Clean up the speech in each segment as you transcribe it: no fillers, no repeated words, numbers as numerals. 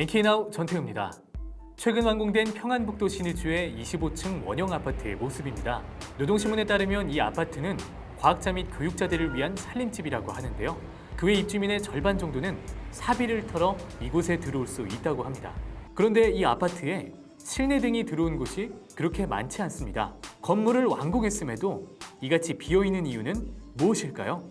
NK나우 전태우입니다. 최근 완공된 평안북도 신의주의 25층 원형 아파트의 모습입니다. 노동신문에 따르면 이 아파트는 과학자 및 교육자들을 위한 살림집이라고 하는데요. 그 외 입주민의 절반 정도는 사비를 털어 이곳에 들어올 수 있다고 합니다. 그런데 이 아파트에 실내 등이 들어온 곳이 그렇게 많지 않습니다. 건물을 완공했음에도 이같이 비어있는 이유는 무엇일까요?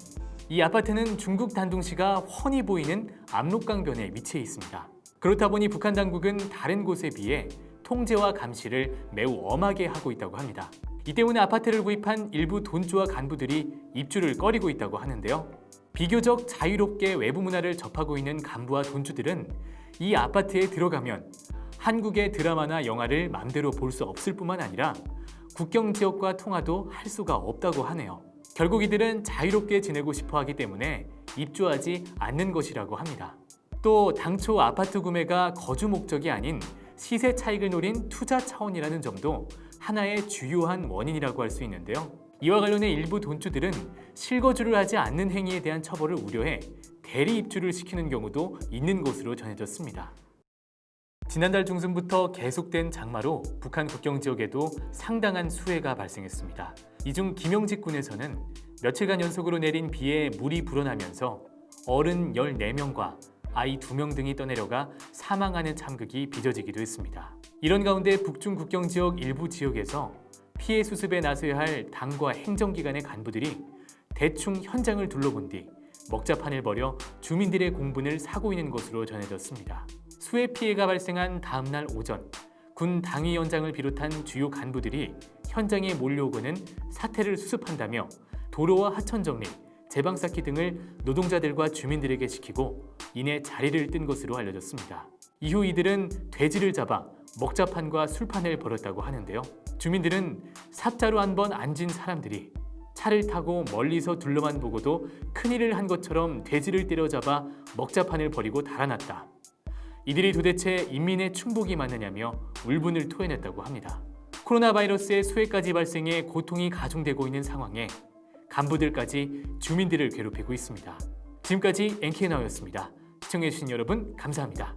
이 아파트는 중국 단둥시가 훤히 보이는 압록강변에 위치해 있습니다. 그렇다 보니 북한 당국은 다른 곳에 비해 통제와 감시를 매우 엄하게 하고 있다고 합니다. 이 때문에 아파트를 구입한 일부 돈주와 간부들이 입주를 꺼리고 있다고 하는데요. 비교적 자유롭게 외부 문화를 접하고 있는 간부와 돈주들은 이 아파트에 들어가면 한국의 드라마나 영화를 맘대로 볼 수 없을 뿐만 아니라 국경 지역과 통화도 할 수가 없다고 하네요. 결국 이들은 자유롭게 지내고 싶어 하기 때문에 입주하지 않는 것이라고 합니다. 또 당초 아파트 구매가 거주 목적이 아닌 시세 차익을 노린 투자 차원이라는 점도 하나의 주요한 원인이라고 할 수 있는데요. 이와 관련해 일부 돈주들은 실거주를 하지 않는 행위에 대한 처벌을 우려해 대리 입주를 시키는 경우도 있는 것으로 전해졌습니다. 지난달 중순부터 계속된 장마로 북한 국경 지역에도 상당한 수해가 발생했습니다. 이 중 김영직군에서는 며칠간 연속으로 내린 비에 물이 불어나면서 어른 14명과 아이 2명 등이 떠내려가 사망하는 참극이 빚어지기도 했습니다. 이런 가운데 북중 국경 지역 일부 지역에서 피해 수습에 나서야 할 당과 행정기관의 간부들이 대충 현장을 둘러본 뒤 먹자판을 벌여 주민들의 공분을 사고 있는 것으로 전해졌습니다. 수해 피해가 발생한 다음 날 오전, 군 당위원장을 비롯한 주요 간부들이 현장에 몰려오고는 사태를 수습한다며 도로와 하천 정리, 제방 쌓기 등을 노동자들과 주민들에게 시키고 이내 자리를 뜬 것으로 알려졌습니다. 이후 이들은 돼지를 잡아 먹자판과 술판을 벌였다고 하는데요. 주민들은 삽자루 한 번 앉은 사람들이 차를 타고 멀리서 둘러만 보고도 큰일을 한 것처럼 돼지를 때려잡아 먹자판을 벌이고 달아났다. 이들이 도대체 인민의 충복이 맞느냐며 울분을 토해냈다고 합니다. 코로나 바이러스의 수해까지 발생해 고통이 가중되고 있는 상황에 간부들까지 주민들을 괴롭히고 있습니다. 지금까지 NK나우였습니다. 시청해주신 여러분 감사합니다.